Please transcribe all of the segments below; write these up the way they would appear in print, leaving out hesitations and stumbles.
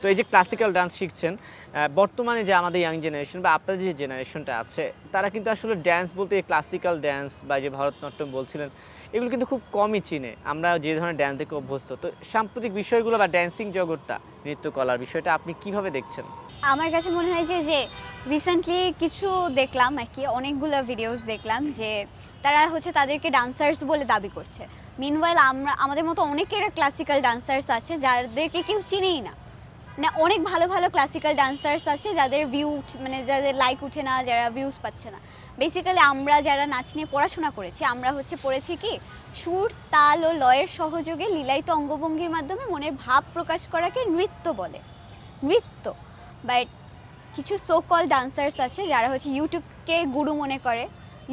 তো এই যে ক্লাসিক্যাল ডান্স শিখছেন, বর্তমানে যে আমাদের ইয়াং জেনারেশন বা আপনাদের যে জেনারেশনটা আছে, তারা কিন্তু আসলে ডান্স বলতে ক্লাসিক্যাল ডান্স বা যে ভারতনাট্যম বলছিলেন, এগুলো কিন্তু খুব কমই চিনে। আমরা যে ধরনের ডান্স দেখে অভ্যস্ত, তো সাম্প্রতিক বিষয়গুলো বা ড্যান্সিং জগৎটা, নৃত্যকলার বিষয়টা আপনি কিভাবে দেখছেন? আমার কাছে মনে হয় যে রিসেন্টলি কিছু দেখলাম আর কি, অনেকগুলো ভিডিওস দেখলাম যে তারা হচ্ছে তাদেরকে ডান্সার্স বলে দাবি করছে। মিনওয়াইল আমাদের মতো অনেকের ক্লাসিক্যাল ডান্সার্স আছে যাদেরকে কেউ চিনেই না। মানে অনেক ভালো ভালো ক্লাসিক্যাল ডান্সার্স আছে যাদের মানে যাদের লাইক উঠে না, যারা ভিউজ পাচ্ছে না। বেসিক্যালি আমরা যারা নাচ নিয়ে পড়াশোনা করেছি, আমরা হচ্ছে পড়েছি কি সুর, তাল ও লয়ের সহযোগে লীলায়িত অঙ্গভঙ্গির মাধ্যমে মনের ভাব প্রকাশ করাকে নৃত্য বলে। নৃত্য। বাট কিছু সো কল ডান্সার্স আছে যারা হচ্ছে ইউটিউবকে গুরু মনে করে,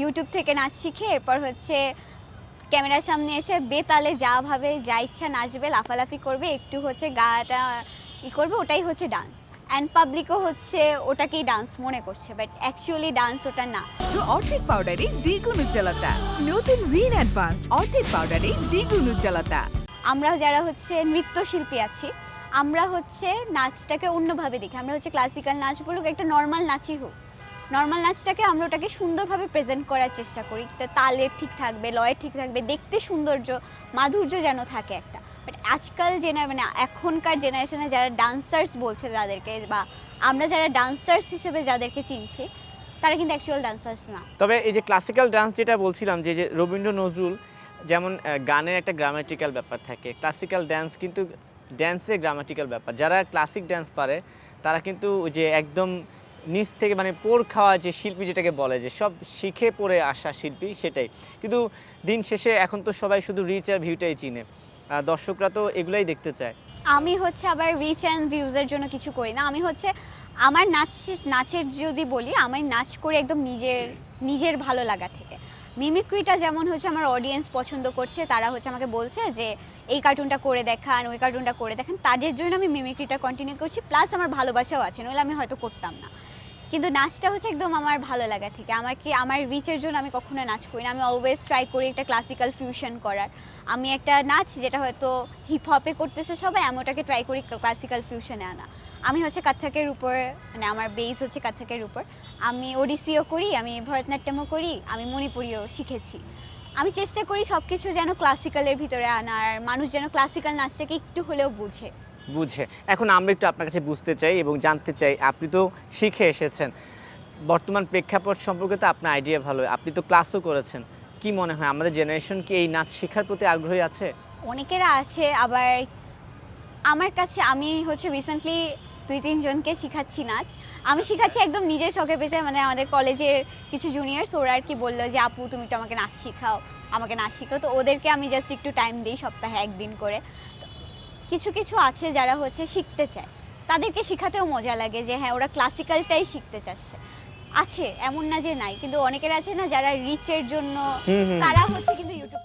ইউটিউব থেকে নাচ শিখে এরপর হচ্ছে ক্যামেরার সামনে এসে বেতালে যা ভাবে যা ইচ্ছা নাচবে, লাফালাফি করবে, একটু হচ্ছে গাটা করবে, ওটাই হচ্ছে ডান্স। অ্যান্ড পাবলিকও হচ্ছে ওটাকেই ডান্স মনে করছে, বাট অ্যাকচুয়ালি ডান্স ওটা না। অর্ধেক পাউডারে দ্বিগুণ উজ্জ্বলতা, নতুন রিন অ্যাডভান্সড অর্ধেক পাউডারে দ্বিগুণ উজ্জ্বলতা। আমরা যারা হচ্ছে নৃত্যশিল্পী আছি, আমরা হচ্ছে নাচটাকে অন্যভাবে দেখি। আমরা হচ্ছে ক্লাসিক্যাল নাচ বলুক, একটা নর্মাল নাচই হোক, নর্মাল নাচটাকে আমরা ওটাকে সুন্দরভাবে প্রেজেন্ট করার চেষ্টা করি। তালের ঠিক থাকবে, লয়ের ঠিক থাকবে, দেখতে সৌন্দর্য মাধুর্য যেন থাকে একটা। বাট আজকাল মানে এখনকার জেনারেশনে যারা ডান্সার্স বলছে যাদেরকে, বা আমরা যারা ডান্সার্স হিসেবে যাদেরকে চিনছি, তারা কিন্তু অ্যাকচুয়াল ডান্সার্স না। তবে এই যে ক্লাসিক্যাল ডান্স যেটা বলছিলাম, যে রবীন্দ্র নজরুল যেমন গানের একটা গ্রামাটিক্যাল ব্যাপার থাকে, ক্লাসিক্যাল ডান্স কিন্তু ড্যান্সে গ্রামাটিক্যাল ব্যাপার। যারা ক্লাসিক ডান্স পারে তারা কিন্তু ওই যে একদম নিচ থেকে মানে পোর খাওয়া যে শিল্পী যেটাকে বলে, যে সব শিখে পড়ে আসা শিল্পী, সেটাই। কিন্তু দিন শেষে এখন তো সবাই শুধু রিচ আর ভিউটাই চিনে, দর্শকরা তো এগুলাই দেখতে চায়। আমি হচ্ছে আবার রিচ অ্যান্ড ভিউজের জন্য কিছু করি না। আমি হচ্ছে আমার নাচের যদি বলি, আমি নাচ করি একদম নিজের ভালো লাগা থেকে। মিমিক্রিটা যেমন হচ্ছে আমার অডিয়েন্স পছন্দ করছে, তারা হচ্ছে আমাকে বলছে যে এই কার্টুনটা করে দেখান, ওই কার্টুনটা করে দেখান, তাদের জন্য আমি মিমিক্রিটা কন্টিনিউ করছি। প্লাস আমার ভালোবাসাও আছে, নইলে আমি হয়তো করতাম না। কিন্তু নাচটা হচ্ছে একদম আমার ভালো লাগা থেকে। আমার রিচের জন্য আমি কখনো নাচ করি না। আমি অলওয়েজ ট্রাই করি একটা ক্লাসিক্যাল ফিউশন করার। আমি একটা নাচ যেটা হয়তো হিপ হপে করতেছে সবাই, আমি ওটাকে ট্রাই করি ক্লাসিক্যাল ফিউশনে আনা। আমি হচ্ছে কত্থকের উপর, মানে আমার বেস হচ্ছে কত্থকের উপর। আমি ওডিসিও করি, আমি ভরতনাট্যমও করি, আমি মণিপুরিও শিখেছি। আমি চেষ্টা করি সব কিছু যেন ক্লাসিক্যালের ভিতরে আনার, মানুষ যেন ক্লাসিক্যাল নাচটাকে একটু হলেও বুঝে। এখন আমরা একটু আপনার কাছে বুঝতে চাই এবং জানতে চাই, আপনি তো শিখে এসেছেন, বর্তমান প্রেক্ষাপট সম্পর্কে তো আপনার আইডিয়া ভালো, আপনি তো ক্লাসও করেছেন। কি মনে হয় আমাদের জেনারেশন কি এই নাচ শেখার প্রতি আগ্রহী আছে? অনেকেরা আছে, আবার আমার কাছে আমি হচ্ছে রিসেন্টলি 2-3 জনকে শিখাচ্ছি নাচ। আমি শিখাচ্ছি একদম নিজের শখে পেশায়। মানে আমাদের কলেজের কিছু জুনিয়র্স, ওরা আর কি বললো যে আপু তুমি একটু আমাকে নাচ শেখাও, তো ওদেরকে আমি জাস্ট একটু টাইম দিই, সপ্তাহে 1 দিন করে। কিছু কিছু আছে যারা হচ্ছে শিখতে চায়, তাদেরকে শেখাতেও মজা লাগে যে হ্যাঁ ওরা ক্লাসিক্যালটাই শিখতে চাচ্ছে। আছে, এমন না যে নাই, কিন্তু অনেকের আছে না যারা রিচের জন্য, তারা হচ্ছে কিন্তু ইউটিউব